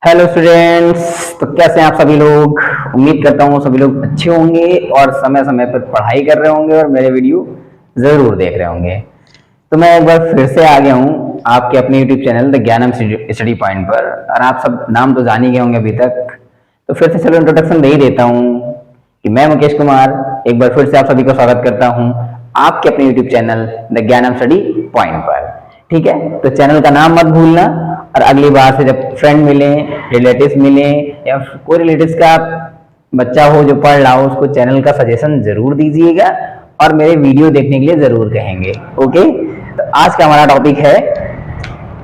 Hello students. तो कैसे हैं आप सभी लोग। उम्मीद करता हूँ सभी लोग अच्छे होंगे और समय समय पर पढ़ाई कर रहे होंगे और मेरे वीडियो ज़रूर देख रहे होंगे। तो मैं एक बार फिर से आ गया हूँ आपके अपने यूट्यूब चैनल द ज्ञानम स्टडी पॉइंट पर। और आप सब नाम तो जान ही गए होंगे अभी तक, तो फिर से चलो इंट्रोडक्शन दे ही देता हूँ कि मैं मुकेश कुमार एक बार फिर से आप सभी का स्वागत करता हूँ आपके अपने यूट्यूब चैनल द ज्ञानम स्टडी पॉइंट पर। ठीक है, तो चैनल का नाम मत भूलना। और अगली बार से जब फ्रेंड मिले, रिलेटिव्स मिले या कोई रिलेटिव्स का बच्चा हो जो पढ़ रहा हो, उसको चैनल का सजेशन जरूर दीजिएगा और मेरे वीडियो देखने के लिए जरूर कहेंगे। ओके, तो आज का हमारा टॉपिक है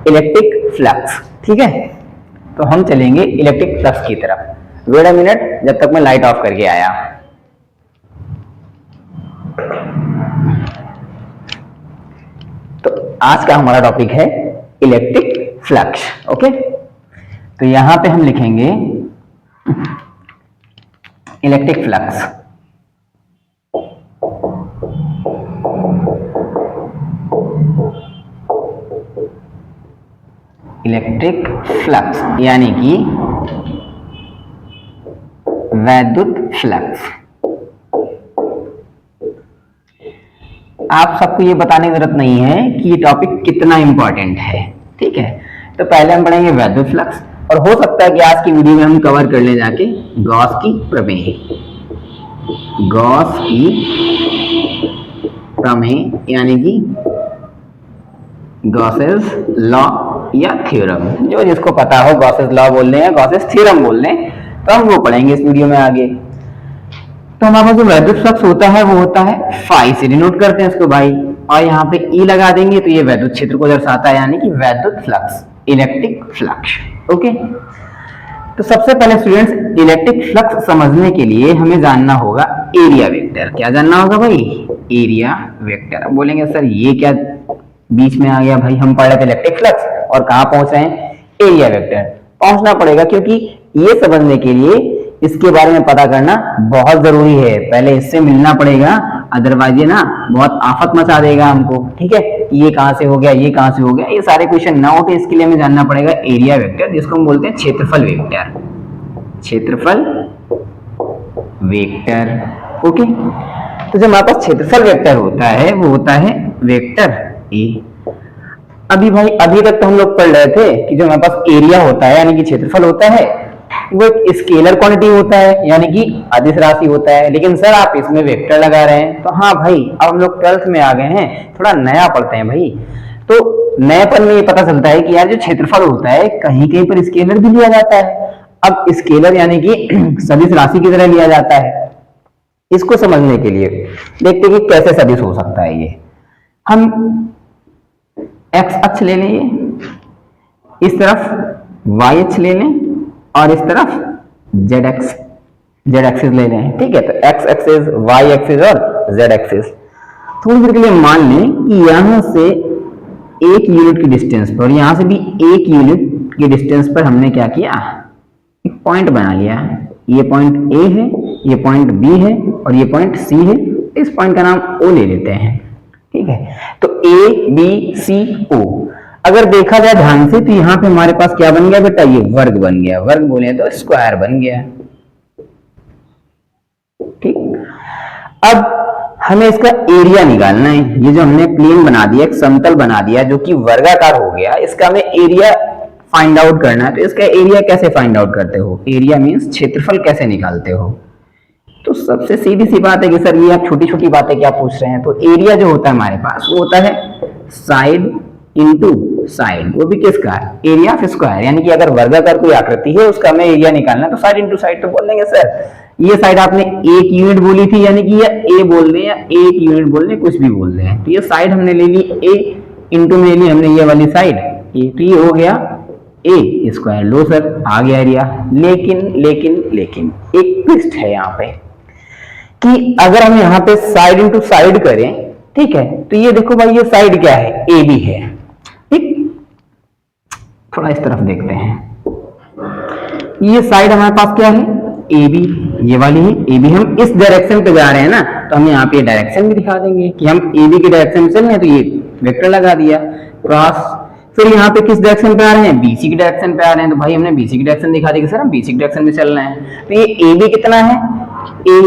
इलेक्ट्रिक फ्लक्स। ठीक है, तो हम चलेंगे इलेक्ट्रिक फ्लक्स की तरफ। वेट अ मिनट, जब तक मैं लाइट ऑफ करके आया। तो आज का हमारा टॉपिक है इलेक्ट्रिक फ्लक्स। ओके, तो यहां पे हम लिखेंगे इलेक्ट्रिक फ्लक्स। इलेक्ट्रिक फ्लक्स यानी कि वैद्युत फ्लक्स। आप सबको ये बताने की जरूरत नहीं है कि ये टॉपिक कितना इंपॉर्टेंट है। ठीक है, तो पहले हम पढ़ेंगे वैद्युत फ्लक्स और हो सकता है कि आज की वीडियो में हम कवर कर ले जाके गॉस की प्रमेय। गॉस की प्रमेय यानी कि गॉसेस लॉ या थ्योरम, जो जिसको पता हो गॉसेस लॉ बोल रहे हैं, गॉसेस थ्योरम बोल रहे हैं, तो हम वो पढ़ेंगे इस वीडियो में आगे। तो हमारे पास जो वैद्युत फ्लक्स होता है वो होता है फाई से डिनोट करते हैं इसको भाई, और यहाँ पे ई लगा देंगे तो ये वैद्युत क्षेत्र को दर्शाता है, यानी कि वैद्युत फ्लक्स, इलेक्ट्रिक फ्लक्स। ओके, तो सबसे पहले स्टूडेंट्स इलेक्ट्रिक फ्लक्स समझने के लिए हमें जानना होगा एरिया वेक्टर। क्या जानना होगा भाई? Area vector. अब बोलेंगे सर ये क्या बीच में आ गया भाई, हम पढ़ रहे थे इलेक्ट्रिक फ्लक्स और कहाँ पहुंच रहे हैं एरिया वेक्टर। पहुंचना पड़ेगा क्योंकि ये समझने के लिए इसके बारे में पता करना बहुत जरूरी है। पहले इससे मिलना पड़ेगा, अदरवाइज ये ना बहुत आफत मचा देगा हमको। ठीक है, ये कहां से हो गया, ये कहां से हो गया, ये सारे क्वेश्चन ना उठे, इसके लिए हमें जानना पड़ेगा एरिया वेक्टर, जिसको हम बोलते हैं क्षेत्रफल वेक्टर। क्षेत्रफल वेक्टर। ओके, तो जो हमारे पास क्षेत्रफल वेक्टर होता है वो होता है वेक्टर ए। अभी भाई अभी तक तो हम लोग पढ़ रहे थे कि जो हमारे पास एरिया होता है यानी कि क्षेत्रफल होता है वो एक स्केलर क्वांटिटी होता है, यानी कि अदिश राशि होता है। लेकिन सर आप इसमें वेक्टर लगा रहे हैं, तो हाँ भाई अब हम लोग 12th में आ गए हैं, थोड़ा नया पढ़ते हैं भाई। तो नएपन में ये पता चलता है कि यार जो क्षेत्रफल होता है कहीं कहीं पर स्केलर भी लिया जाता है। अब स्केलर यानी कि सदिश राशि की तरह लिया जाता है। इसको समझने के लिए देखते हैं कि कैसे सदिश हो सकता है। ये हम एक्स अक्ष ले लें, ये इस तरफ वाई अक्ष ले लें और इस तरफ जेड एक्सिस ले लें। ठीक है, तो एक्स एक्सिस, वाई एक्सिस और जेड एक्सिस। थोड़ी देर के लिए मान लें कि यहां से 1 यूनिट की डिस्टेंस पर, यहां से भी 1 यूनिट की डिस्टेंस पर हमने क्या किया, एक पॉइंट बना लिया। ये पॉइंट ए है, ये पॉइंट बी है और ये पॉइंट सी है। इस पॉइंट का नाम ओ ले लेते हैं। ठीक है, तो ए बी सी ओ अगर देखा जाए ध्यान से तो यहां पे हमारे पास क्या बन गया बेटा, ये वर्ग बन गया। वर्ग बोले तो स्क्वायर बन गया। ठीक, अब हमें इसका एरिया निकालना है। ये जो हमने प्लेन बना दिया, एक समतल बना दिया जो कि वर्गाकार हो गया, इसका हमें एरिया फाइंड आउट करना है। तो इसका एरिया कैसे फाइंड आउट करते हो? एरिया मींस क्षेत्रफल कैसे निकालते हो? तो सबसे सीधी सी बात है कि सर ये आप छोटी छोटी बातें क्या पूछ रहे हैं। तो एरिया जो होता है हमारे पास वो होता है साइड इंटू साइड, वो भी किसका, एरिया ऑफ स्क्वायर। यानी कि अगर वर्गाकार कोई आकृति है उसका हमें एरिया निकालना, तो साइड इंटू साइड। तो बोल देंगे सर ये साइड आपने 1 यूनिट बोली थी, यानी कि ये ए बोल रहे हैं या 1 यूनिट बोल रहे हैं, कुछ भी बोल रहे हैं। तो ये साइड हमने ले ली ए, इंटू में ले ली हमने ये वाली साइड ए, तो ये हो गया ए स्क्वायर। लो सर आ गया एरिया। लेकिन लेकिन लेकिन एक ट्विस्ट है यहाँ पे कि अगर हम यहाँ पे साइड इंटू साइड करें, ठीक है, तो ये देखो भाई ये साइड क्या है, ए बी है। ठीक, थोड़ा इस तरफ देखते हैं, ये साइड हमारे पास क्या है, ए बी, ये वाली है ए बी। हम इस डायरेक्शन पे जा रहे हैं ना, तो हम यहाँ पे डायरेक्शन भी दिखा देंगे कि हम ए बी की डायरेक्शन में चल रहे हैं, तो ये वेक्टर लगा दिया क्रॉस फिर यहाँ पे किस डायरेक्शन पे आ रहे हैं, बीसी की डायरेक्शन पे आ रहे हैं, तो भाई हमने बीसी की डायरेक्शन दिखा दी कि सर हम बीसी की डायरेक्शन में चल रहे हैं। तो ये ए भी कितना है, ए,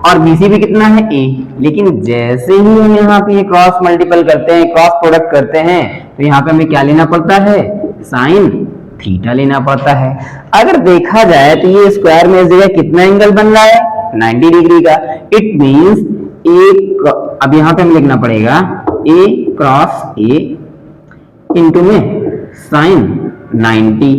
और बीसी भी कितना है, ए। लेकिन जैसे ही हम यहाँ पे क्रॉस मल्टीपल करते हैं, क्रॉस प्रोडक्ट करते हैं, तो यहाँ पे हमें क्या लेना पड़ता है, साइन थीटा लेना पड़ता है। अगर देखा जाए तो ये स्क्वायर में इस जगह कितना एंगल बन रहा है, 90 डिग्री का। इट मींस अब यहाँ पे हमें लिखना पड़ेगा ए क्रॉस ए इंटू में साइन 90।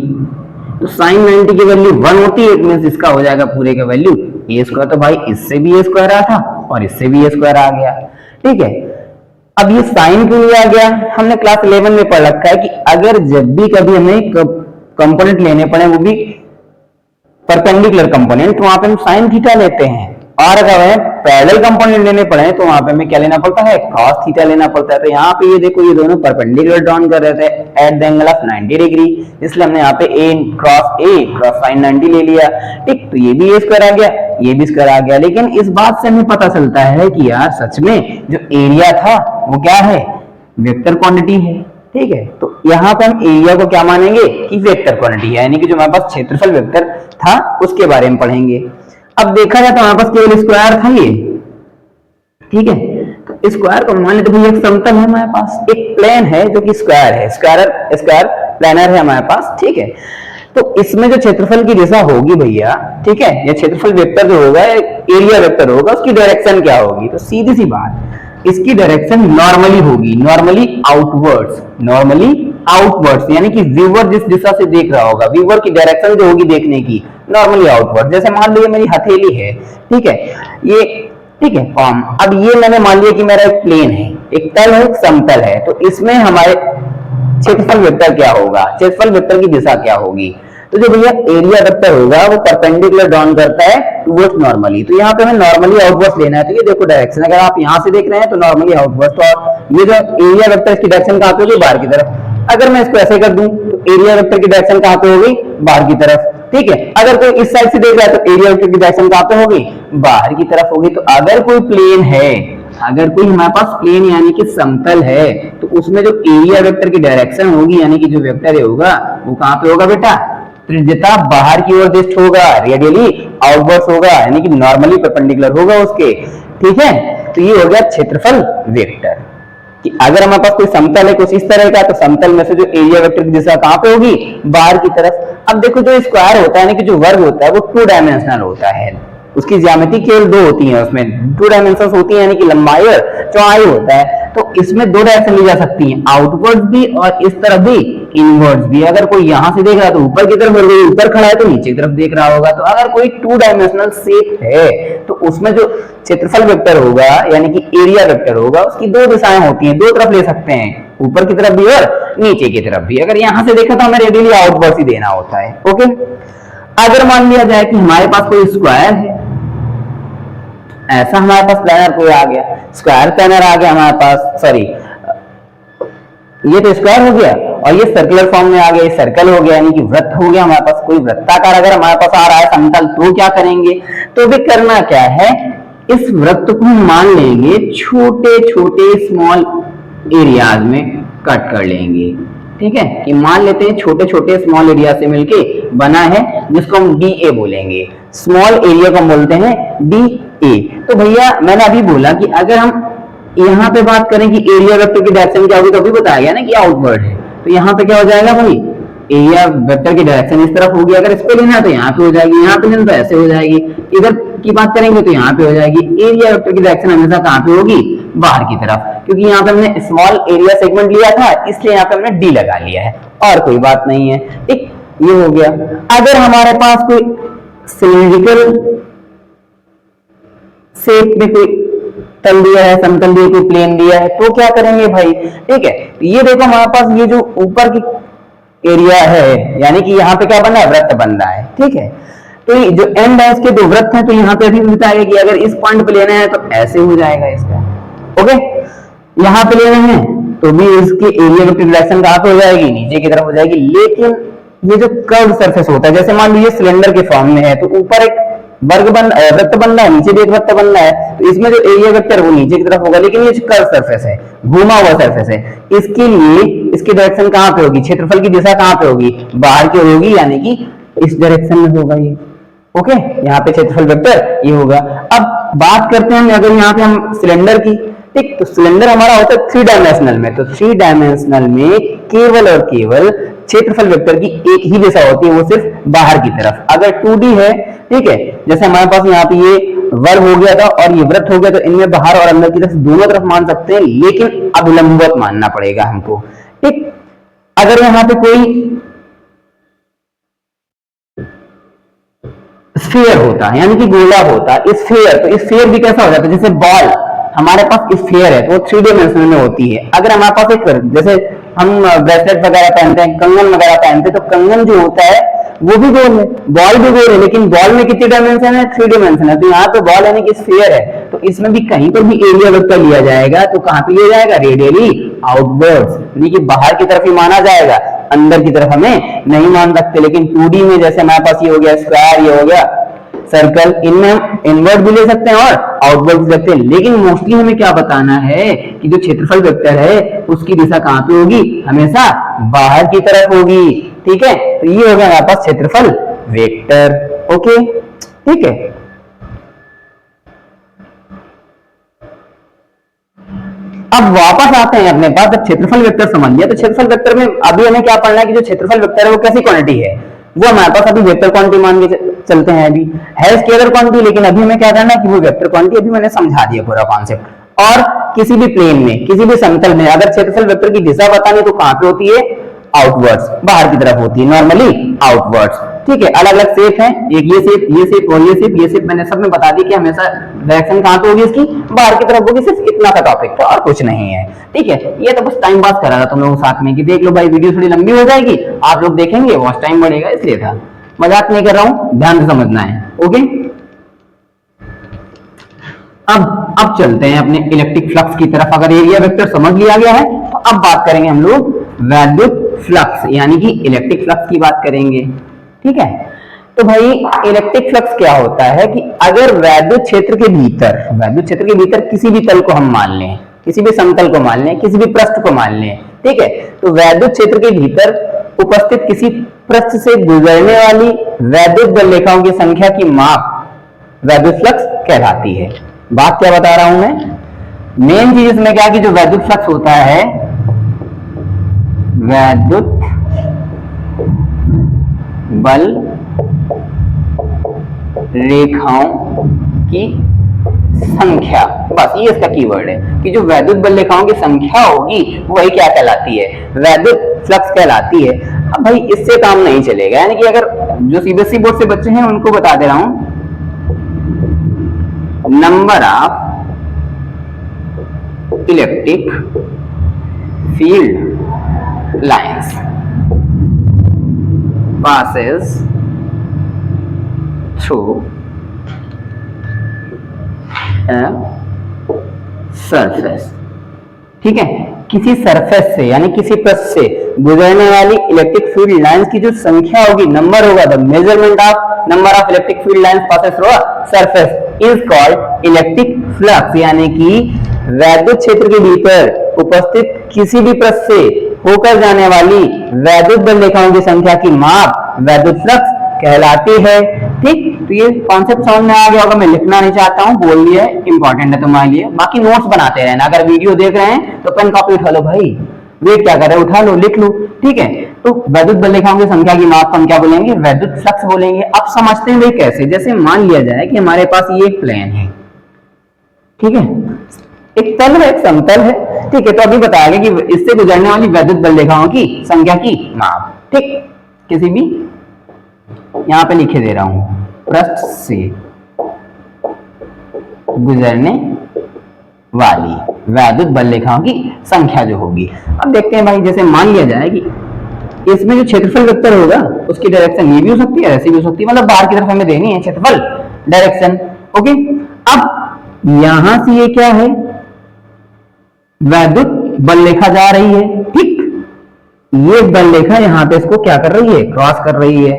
तो साइन 90 की वैल्यू 1 होती है, इट मींस इसका हो जाएगा पूरे का वैल्यू ए स्क्वायर। तो भाई इससे भी ए स्क्वायर आया था और इससे भी ए स्क्वायर आ गया, ठीक है। अब ये साइन क्यों नहीं आ गया, हमने क्लास 11 में पढ़ रखा है कि अगर जब भी कभी हमें कंपोनेंट लेने पड़े, वो भी परपेंडिकुलर कंपोनेंट, तो वहां पे हम साइन थीटा लेते हैं। और अगर हमें पैरेलल कंपोनेंट लेने पड़े तो वहां पे हमें क्या लेना पड़ता है, cos थीटा लेना पड़ता है। तो यहाँ पे ये देखो ये दोनों परपेंडिकुलर ड्रॉन कर रहे थे at the angle of 90 degree, इसलिए हमने यहाँ पे ए क्रॉस साइन 90 ले लिया, ठीक। तो ये भी ए स्क्वायर आ गया, ये भी स्क्वायर आ गया। लेकिन इस बात से हमें पता चलता है कि यार सच में जो एरिया था वो क्या है, वेक्टर क्वांटिटी है, ठीक है। तो यहाँ पे हम एरिया को क्या मानेंगे कि वेक्टर क्वांटिटी है, यानी कि जो हमारे पास क्षेत्रफल वेक्टर था उसके बारे में पढ़ेंगे। अब देखा जाए तो हमारे पास केवल स्क्वायर था ये, ठीक है। तो स्क्वायर को मान लेते एक समतल है हमारे पास, एक प्लेन है जो कि स्क्वायर है, स्क्वायर प्लेनर है हमारे पास, ठीक है। तो इसमें जो क्षेत्रफल की दिशा होगी भैया, ठीक है, ये क्षेत्रफल वेक्टर जो होगा, एरिया वेक्टर होगा, उसकी डायरेक्शन क्या होगी, तो सीधी सी बात इसकी डायरेक्शन नॉर्मली होगी, नॉर्मली आउटवर्ड्स, यानी कि व्यूअर जिस दिशा से देख रहा होगा, व्यूअर की डायरेक्शन जो होगी देखने की नॉर्मली आउटवर्ड। जैसे मान लीजिए मेरी हथेली है, ठीक है, ये, ठीक है, अब ये मैंने मान लिया कि मेरा एक प्लेन है, एक तल है, एक समतल है, तो इसमें हमारे क्षेत्रफल वेक्टर क्या होगा, क्षेत्रफल वेक्टर की दिशा क्या होगी, तो जो भैया एरिया वेक्टर होगा वो परपेंडिकुलर ड्रॉन करता है टुवर्ड्स नॉर्मली। तो यहाँ पे हमें नॉर्मली आउटवर्ड्स लेना है। तो ये देखो डायरेक्शन, अगर आप यहाँ से देख रहे हैं तो नॉर्मली आउटवर्ड्स, तो ये जो एरिया वेक्टर इसकी डायरेक्शन कहाँ पे होगी, बाहर की तरफ। अगर मैं इसको ऐसे कर दूं तो एरिया वेक्टर की डायरेक्शन कहाँ पे होगी, बाहर की तरफ, ठीक है। अगर कोई इस साइड से देख रहा है तो एरिया वेक्टर की डायरेक्शन कहाँ पे होगी, बाहर की तरफ होगी। तो अगर कोई प्लेन है, अगर कोई हमारे पास प्लेन यानी कि समतल है, तो उसमें जो एरिया वेक्टर की डायरेक्शन होगी, यानी कि जो वेक्टर होगा वो कहाँ पे होगा बेटा, त्रिज्यता बाहर की ओर दिष्ट होगा, रेडियली आउटवर्ड्स होगा, यानी कि नॉर्मली परपेंडिकुलर होगा उसके, ठीक है। तो ये हो गया क्षेत्रफल वेक्टर कि अगर हमारे पास कोई समतल है कुछ इस तरह का, तो समतल में से जो एरिया वेक्टर की दिशा कहाँ पे होगी, बाहर की तरफ। अब देखो जो स्क्वायर होता है, यानी कि जो वर्ग होता है, वो 2 डायमेंशनल होता है, उसकी ज्यामिति केवल 2 होती है, उसमें 2 डायमेंशंस होती है, यानी कि लंबाई और चौड़ाई होता है। तो इसमें 2 डायरेक्शन ली जा सकती हैं, आउटवर्ड भी और इस तरफ भी इनवर्ड्स भी। अगर कोई यहां से देख रहा है तो ऊपर की तरफ, ऊपर खड़ा है तो नीचे की तरफ देख रहा होगा। तो अगर कोई 2 डायमेंशनल शेप है तो उसमें जो क्षेत्रफल वेक्टर होगा यानी कि एरिया वेक्टर होगा, उसकी 2 दिशाएं होती हैं, 2 तरफ ले सकते हैं, ऊपर की तरफ भी और नीचे की तरफ भी। अगर यहां से देखा तो हमें रेडियली आउटवर्ड ही देना होता है, ओके। अगर मान लिया जाए कि हमारे पास कोई स्क्वायर है, ऐसा हमारे पास प्लेनर कोई आ गया, स्क्वायर प्लेनर आ गया हमारे पास, सॉरी ये तो स्क्वायर हो गया और ये सर्कुलर फॉर्म में आ गया, सर्कल हो गया, यानी कि वृत्त हो गया हमारे पास। कोई वृत्ताकार अगर हमारे पास आ रहा है समतल, तो क्या करेंगे, तो भी करना क्या है, इस वृत्त को हम मान लेंगे छोटे छोटे स्मॉल एरियाज में कट कर लेंगे, ठीक है। कि मान लेते हैं छोटे छोटे स्मॉल एरिया से मिलके बना है, जिसको हम डी ए बोलेंगे, स्मॉल एरिया को हम बोलते हैं डी ए। तो भैया मैंने अभी बोला कि अगर हम यहाँ पे बात करें कि एरिया वेक्टर की डायरेक्शन क्या होगी, तो अभी बताया गया ना कि आउटवर्ड है। तो यहाँ पे क्या हो जाएगा भाई, एरिया वेक्टर की डायरेक्शन इस तरफ होगी, अगर इस पे लेना है तो यहाँ पे हो जाएगी, यहाँ पे लेना तो ऐसे हो जाएगी, इधर की बात करेंगे तो यहाँ पे हो जाएगी। एरिया वेक्टर की डायरेक्शन हमेशा कहाँ पे होगी, बाहर की तरफ, क्योंकि यहाँ पे हमने स्मॉल एरिया सेगमेंट लिया था, इसलिए यहाँ पे हमने डी लगा लिया है, और कोई बात नहीं है, ठीक। ये हो गया। अगर हमारे पास कोई सिलिंड्रिकल शेप में कोई तल दिया है, समतल दिया, कोई प्लेन दिया है, तो क्या करेंगे भाई, ठीक है। ये देखो हमारे पास ये जो ऊपर की एरिया है, यानी कि यहाँ पे क्या बन रहा है, वृत्त बन रहा है, ठीक है। तो ये जो एंड है इसके 2 वृत्त हैं, तो यहाँ पे अभी बताया कि अगर इस पॉइंट पे लेना है तो ऐसे हो जाएगा इसका, ओके। यहाँ पे लेना है तो भी इसकी एरिया वेक्टर डायरेक्शन कहाँ पे हो जाएगी, नीचे की तरफ हो जाएगी। लेकिन ये जो कर्व सरफेस होता है, जैसे मान लीजिए सिलेंडर के फॉर्म में है, तो ऊपर एक वृत्त बन रहा है, नीचे भी एक वृत्त बन रहा है, तो इसमें जो एरिया वेक्टर वो नीचे की तरफ होगा, लेकिन ये कर्व सरफेस है, घुमा हुआ सरफेस है, इसके लिए इसकी डायरेक्शन कहां पे होगी, क्षेत्रफल की दिशा कहां पे होगी, बाहर की होगी, यानी कि इस डायरेक्शन में होगा ये। ओके, यहाँ पे क्षेत्रफल वेक्टर ये होगा। अब बात करते हैं अगर यहाँ पे हम सिलेंडर की, ठीक, तो सिलेंडर हमारा होता है 3 डायमेंशनल में, तो 3 डायमेंशनल में केवल और केवल क्षेत्रफल वेक्टर की एक ही दिशा होती है, वो सिर्फ बाहर की तरफ। अगर 2D है, ठीक है, जैसे हमारे पास यहाँ पे ये वर्ग हो गया था और ये वृत्त हो गया, तो इनमें बाहर और अंदर की तरफ दोनों तरफ मान सकते हैं, लेकिन अब लंबवत मानना पड़ेगा हमको। ठीक, अगर यहाँ पे कोई स्फीयर होता है, यानी कि गोला होता है, स्फीयर, तो स्फीयर भी कैसा हो जाता है, जैसे बॉल हमारे पास स्फीयर है तो वो 3 डायमेंशन में होती है। अगर हमारे पास एक, जैसे हम ब्रेसलेट वगैरह पहनते हैं, कंगन वगैरह पहनते हैं, तो कंगन जो होता है वो भी गोल है, बॉल भी गोल है, लेकिन बॉल में कितनी डायमेंशन है, 3 डायमेंशन है। तो यहाँ पे बॉल यानी कि स्फीयर है, तो इसमें भी कहीं पर भी एरिया वेक्टर लिया जाएगा तो कहां पे लिया जाएगा, रेडियली आउटवर्ड्स, यानी कि बाहर की तरफ ही माना जाएगा, अंदर की तरफ हमें नहीं मान सकते। लेकिन 2D में जैसे हमारे पास ये हो गया स्क्वायर, ये हो गया सर्कल, इनमें हम इनवर्ड भी ले सकते हैं और आउटवर्ड भी सकते हैं, लेकिन मोस्टली हमें क्या बताना है कि जो क्षेत्रफल वेक्टर है उसकी दिशा कहां पे होगी, हमेशा बाहर की तरफ होगी। ठीक है, तो ये हो गया हमारे पास क्षेत्रफल वेक्टर। ओके, ठीक है, अब वापस आते हैं अपने पास। जब क्षेत्रफल वेक्टर समझ लिया, तो क्षेत्रफल वेक्टर में अभी हमें क्या पढ़ना है कि जो क्षेत्रफल वेक्टर है वो कैसी क्वांटिटी है, वो हमारे पास अभी वेक्टर क्वांटिटी मान के चलते हैं, अभी है स्केलर क्वांटिटी, लेकिन अभी हमें क्या करना है कि वो वेक्टर क्वांटिटी, अभी मैंने समझा दिया पूरा कॉन्सेप्ट। और किसी भी प्लेन में, किसी भी समतल में अगर क्षेत्रफल वेक्टर की दिशा बतानी तो कहां पे होती है, आउटवर्ड्स, बाहर की तरफ होती है, नॉर्मली आउटवर्ड्स। ठीक है, अलग अलग शेप है, एक ये शेप, ये शेप और ये शेप मैंने सब में बता दी कि हमेशा डायरेक्शन कहां पे होगी, इसकी बाहर की तरफ होगी। सिर्फ इतना सा टॉपिक था और कुछ नहीं है। ठीक है, ये तो बस टाइम पास करा था तुम लोगों साथ में कि देख लो भाई वीडियो थोड़ी लंबी हो जाएगी, आप लोग देखेंगे, वॉच टाइम बढ़ेगा, इसलिए था, मजाक नहीं कर रहा हूं, ध्यान से समझना है। ओके, अब चलते हैं अपने इलेक्ट्रिक फ्लक्स की तरफ। अगर एरिया वेक्टर समझ लिया गया है तो अब बात करेंगे हम लोग वैद्युत फ्लक्स, यानी कि इलेक्ट्रिक फ्लक्स की बात करेंगे। ठीक है, तो भाई इलेक्ट्रिक फ्लक्स क्या होता है कि अगर वैद्युत क्षेत्र के भीतर किसी भी तल को हम मान लें, किसी भी समतल को मान लें, किसी भी पृष्ठ को मान लें, ठीक है, तो वैद्युत क्षेत्र के भीतर उपस्थित किसी पृष्ठ से गुजरने वाली वैद्युत बल रेखाओं की संख्या की माप वैद्युत फ्लक्स कहलाती है। बात क्या बता रहा हूं मैं, मेन चीज इसमें क्या कि जो वैद्युत फ्लक्स होता है, वैद्युत बल रेखाओं की संख्या, बस ये इसका कीवर्ड है कि जो वैद्युत बल रेखाओं की संख्या होगी वही क्या कहलाती है, वैद्युत फ्लक्स कहलाती है। अब भाई इससे काम नहीं चलेगा, यानी कि अगर जो सीबीएसई बोर्ड से बच्चे हैं उनको बता दे रहा हूं, number of electric field lines passes through a surface। ठीक है, किसी सरफेस से यानी किसी पृष्ठ से गुजरने वाली इलेक्ट्रिक फील्ड लाइंस की जो संख्या होगी, नंबर होगा, the measurement of number of electric field lines passes through a surface is called electric flux. यानी कि वैद्युत क्षेत्र के भीतर उपस्थित किसी भी पृष्ठ से होकर जाने वाली वैद्युत बल रेखाओं की संख्या की माप वैद्युत फ्लक्स कहलाती है। ठीक, तो ये कॉन्सेप्ट समझ में आ गया होगा, मैं लिखना नहीं चाहता हूं, बोल दिया है, इंपॉर्टेंट है तुम्हारे लिए। बाकी नोट्स बनाते रहना, अगर वीडियो देख रहे हैं तो पेन कॉपी उठा लो भाई, वेट क्या कर रहे हो, उठा लो, लिख लो। ठीक है, तो वैद्युत बल रेखाओं की संख्या की माप हम क्या बोलेंगे, वैद्युत फ्लक्स बोलेंगे। अब समझते हैं भाई कैसे, जैसे मान लिया जाए कि हमारे पास ये एक प्लेन है, ठीक है, एक तल है, एक समतल है, ठीक है, तो अभी बताया गया कि इससे गुजरने वाली वैद्युत बल रेखाओं की संख्या की माप। ठीक, किसी भी, यहां पे लिखे दे रहा हूं, पृष्ठ से गुजरने वाली वैद्युत बल रेखाओं की संख्या जो होगी। अब देखते हैं भाई, जैसे मान लिया जाए कि इसमें जो क्षेत्रफल वेक्टर होगा उसकी डायरेक्शन ये भी हो सकती है, ऐसी भी हो सकती है, मतलब बाहर की तरफ हमें देनी है क्षेत्रफल डायरेक्शन। ओके, अब यहां से ये क्या है, वैद्युत बल रेखा जा रही है। ठीक, ये बल रेखा यहां पे इसको क्या कर रही है, क्रॉस कर रही है।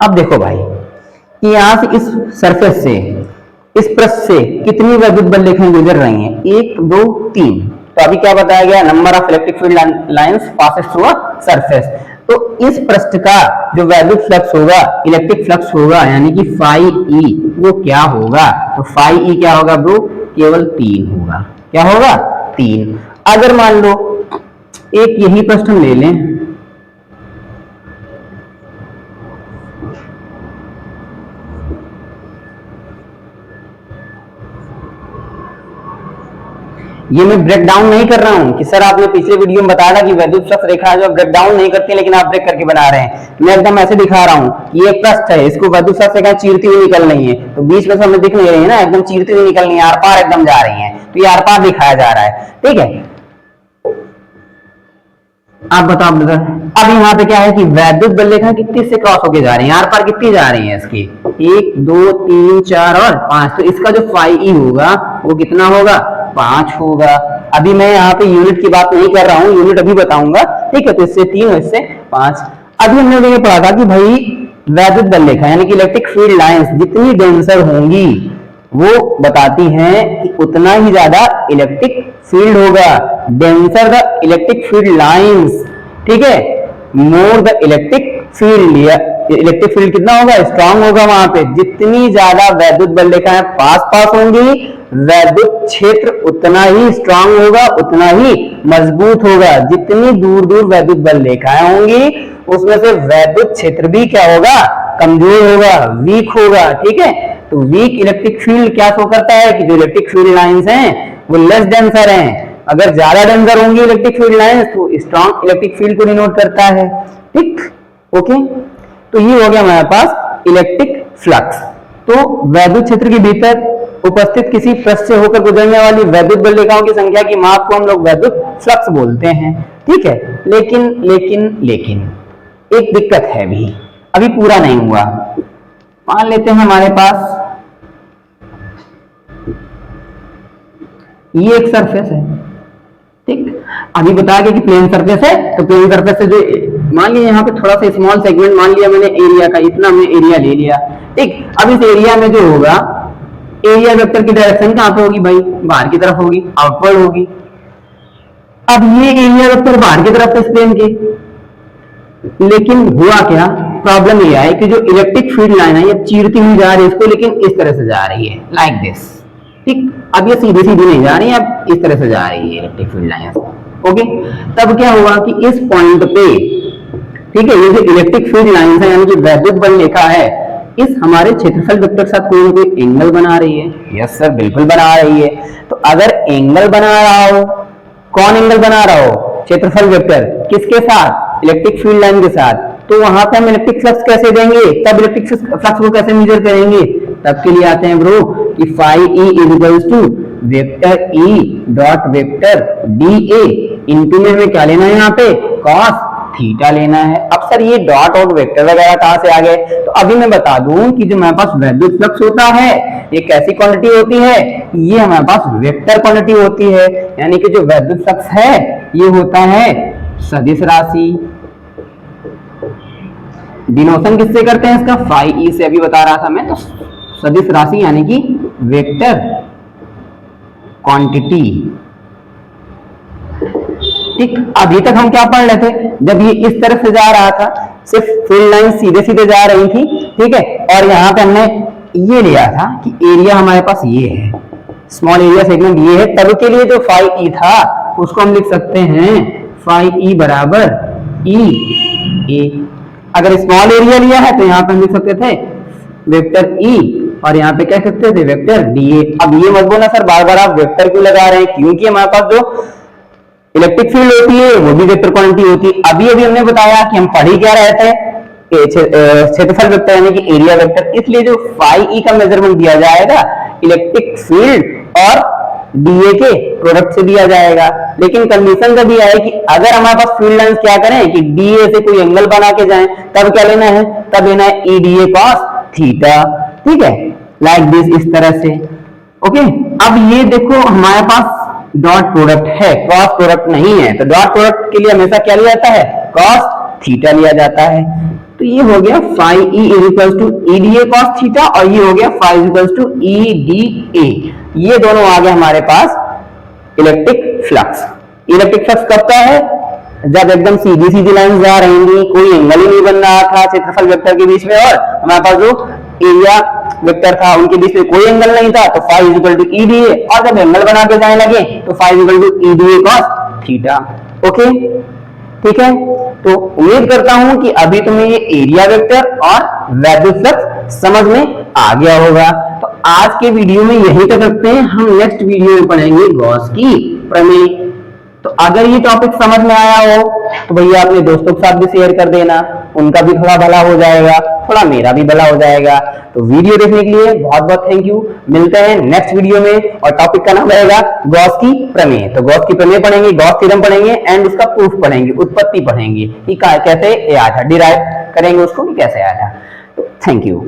अब देखो भाई कि यहां से इस सरफेस से, इस पृष्ठ से कितनी वैद्युत बल रेखाएं गुजर रही हैं? 1 2 3। तो अभी क्या बताया गया? Number of electric field lines passes through a surface. तो इस पृष्ठ का जो वैद्युत फ्लक्स होगा, इलेक्ट्रिक फ्लक्स होगा, यानी कि फाई ई, वो क्या होगा? तो फाई ई क्या होगा ब्रो? केवल 3 होगा। क्या होगा? 3। अगर मान लो एक यही पृष्ठ हम ले लें, ये मैं ब्रेक डाउन नहीं कर रहा हूं कि सर आपने पिछले वीडियो में बताया था कि वैद्युत फ्लक्स रेखा जो ब्रेक डाउन नहीं करती, लेकिन आप ब्रेक करके बना रहे हैं। मैं एकदम ऐसे दिखा रहा हूं कि ये पृष्ठ है, इसको वैद्युत फ्लक्स रेखा चीरती हुई निकल रही है, तो बीच में से हमें दिख नहीं रही है ना, एकदम चीरती हुई निकल रही है, आर पार एकदम जा रही है, तो ये आर पार दिखाया जा रहा है। ठीक है, आप बताओ ब्रदर, अब यहाँ पे क्या है कि वैद्युत बल रेखा कितनी से क्रॉस होके जा रही है, आर पार कितनी जा रही है इसकी? 1 2 3 4 और 5। तो इसका जो फाई ई होगा वो कितना होगा? 5 होगा। अभी मैं यहाँ पे यूनिट की बात नहीं कर रहा हूँ, यूनिट अभी बताऊंगा। ठीक है, तो इससे 3 और इससे 5। अभी हमने ये पढ़ा था कि भाई वैद्युत बल रेखा यानी कि इलेक्ट्रिक फील्ड लाइंस जितनी डेंसर होंगी वो बताती हैं कि उतना ही ज्यादा इलेक्ट्रिक फील्ड होगा। Denser the electric field lines, ठीक है, more the electric field, electric field कितना होगा? स्ट्रांग होगा। वहां पे जितनी ज्यादा वैद्युत बल रेखाएं पास पास होंगी, वैद्युत क्षेत्र उतना ही स्ट्रांग होगा, उतना ही मजबूत होगा। जितनी दूर दूर वैद्युत बल रेखाएं होंगी उसमें से वैद्युत क्षेत्र भी क्या होगा? कमजोर होगा, वीक होगा। ठीक है, तो वीक इलेक्ट्रिक फील्ड क्या शो करता है कि जो इलेक्ट्रिक फील्ड लाइंस हैं वो लेस डेंसर हैं। अगर ज्यादा डेंसर होंगी इलेक्ट्रिक फील्ड लाइंस तो स्ट्रांग इलेक्ट्रिक फील्ड को डिनोट करता है। ठीक, ओके, तो ये हो गया हमारे पास इलेक्ट्रिक फ्लक्स। तो वैद्युत क्षेत्र के भीतर उपस्थित किसी पृष्ठ से होकर गुजरने वाली वैद्युत बल रेखाओं की संख्या की माप को हम लोग वैद्युत फ्लक्स बोलते हैं। ठीक है, लेकिन लेकिन लेकिन एक दिक्कत है, भी अभी पूरा नहीं हुआ। मान लेते हैं हमारे पास ये एक सरफेस है। ठीक, अभी बताया गया कि प्लेन सरफेस है, तो प्लेन सरफेस से जो मान लिया यहाँ पे थोड़ा सा स्मॉल सेगमेंट मान लिया मैंने एरिया का, इतना हमने एरिया ले लिया। ठीक, अब इस एरिया में जो होगा, एरिया वेक्टर की डायरेक्शन कहां पे होगी भाई? बाहर की तरफ होगी, आउटवर्ड होगी। अब ये एरिया वेक्टर बाहर की तरफ इस प्लेन के, लेकिन हुआ क्या? प्रॉब्लम ये है कि जो इलेक्ट्रिक फील्ड लाइन है ये चीरती हुई जा रही है इसको, लेकिन इस तरह से जा रही है, लाइक दिस। ठीक, अब ये सीधी सीधी नहीं जा रही है, अब इस तरह से जा रही है इलेक्ट्रिक फील्ड लाइन। ओके, तब क्या हुआ कि इस पॉइंट पे, ठीक है, ये जो इलेक्ट्रिक फील्ड लाइन है यानी कि वैद्युत बल रेखा है, इस हमारे क्षेत्रफल वेक्टर के साथ कोई ना कोई एंगल बना रही है। यस सर, बिल्कुल बना रही है। तो अगर एंगल बना रहा हो, कौन एंगल बना रहा हो? क्षेत्रफल वेक्टर, किसके साथ? इलेक्ट्रिक फील्ड लाइन के साथ। तो वहां पे हम इलेक्ट्रिक फ्लक्स कैसे देंगे? तब इलेक्ट्रिक फ्लक्स को कैसे मेजर करेंगे? तब के लिए आते हैं ब्रो कि phi E is equals to vector E dot vector D A into में क्या लेना है? यहाँ पे कॉस थीटा लेना है। अब सर ये डॉट और वेक्टर वगैरह कहां से आ गए? तो अभी मैं बता दूं कि जो हमारे पास वैद्युत फ्लक्स होता है ये कैसी क्वांटिटी होती है? ये हमारे पास वेक्टर क्वांटिटी होती है, यानी कि जो वैद्युत फ्लक्स है ये होता है सदिश राशि। डिनोशन किससे करते हैं इसका? फाई ई से, अभी बता रहा था मैं। तो सदिश राशि यानी कि वेक्टर क्वांटिटी। ठीक, अभी तक हम क्या पढ़ रहे थे? जब ये इस तरफ से जा रहा था, सिर्फ फील्ड लाइन सीधे सीधे जा रही थी, ठीक है, और यहाँ पे हमने ये लिया था कि एरिया हमारे पास ये है, स्मॉल एरिया सेगमेंट ये है, तब के लिए जो फाई ई था उसको हम लिख सकते हैं फाई ई बराबर ई ए। अगर स्मॉल एरिया लिया है तो यहाँ पे हम लिख सकते थे वेक्टर ई, और यहाँ पे क्या सकते थे? वेक्टर डी ए। अब ये मत बोलना सर बार बार आप वेक्टर क्यों लगा रहे हैं, क्योंकि हमारे पास जो इलेक्ट्रिक फील्ड होती है वो भी वेक्टर क्वांटिटी होती है। अभी अभी हमने बताया कि हम पढ़ ही क्या रहे थे? क्षेत्रफल वेक्टर यानी कि एरिया वेक्टर। इसलिए जो फाई ई का मेजरमेंट दिया जाएगा इलेक्ट्रिक फील्ड और डीए के प्रोडक्ट से दिया जाएगा। लेकिन कंडीशन कभी आए कि अगर हमारे पास फील्ड लाइंस क्या करें कि डीए से कोई एंगल बना के जाएं, तब क्या लेना है? तब लेना है E D A cos theta. ठीक है, लाइक दिस, इस तरह से। ओके, अब ये देखो हमारे पास डॉट प्रोडक्ट है, क्रॉस प्रोडक्ट नहीं है। तो डॉट प्रोडक्ट के लिए हमेशा क्या लिया जाता है? कॉस थीटा लिया जाता है। तो तो ये हो गया phi E is equal to EDA cos theta और ये हो गया phi is equal to EDA. ये दोनों आ गए हमारे पास इलेक्ट्रिक फ्लक्स। इलेक्ट्रिक फ्लक्स कब का है? जब एकदम सीधी सीधी लाइन जा रही थी, कोई एंगल ही नहीं बन रहा था क्षेत्रफल वेक्टर के बीच में और हमारे पास जो एरिया वेक्टर था उनके बीच में कोई एंगल नहीं था, तो phi is equal to EDA. और जब एंगल बना के जाने लगे तो phi is equal to EDA cos theta. Okay, ठीक है। तो उम्मीद करता हूं कि अभी तुम्हें ये एरिया वेक्टर और विद्युत फ्लक्स समझ में आ गया होगा। तो आज के वीडियो में यही तक रखते हैं, हम नेक्स्ट वीडियो में पढ़ेंगे गॉस की प्रमेय। तो अगर ये टॉपिक समझ में आया हो तो भैया अपने दोस्तों के साथ भी शेयर कर देना, उनका भी थोड़ा भला हो जाएगा, थोड़ा मेरा भी भला हो जाएगा। तो वीडियो देखने के लिए बहुत बहुत थैंक यू। मिलते हैं नेक्स्ट वीडियो में और टॉपिक का नाम रहेगा गॉस की प्रमेय। तो गॉस की प्रमेय पढ़ेंगे, गॉस थ्योरम पढ़ेंगे एंड उसका प्रूफ पढ़ेंगे, उत्पत्ति पढ़ेंगे कि कैसे आया था, डिराइव करेंगे उसको कि कैसे आया था। तो थैंक यू।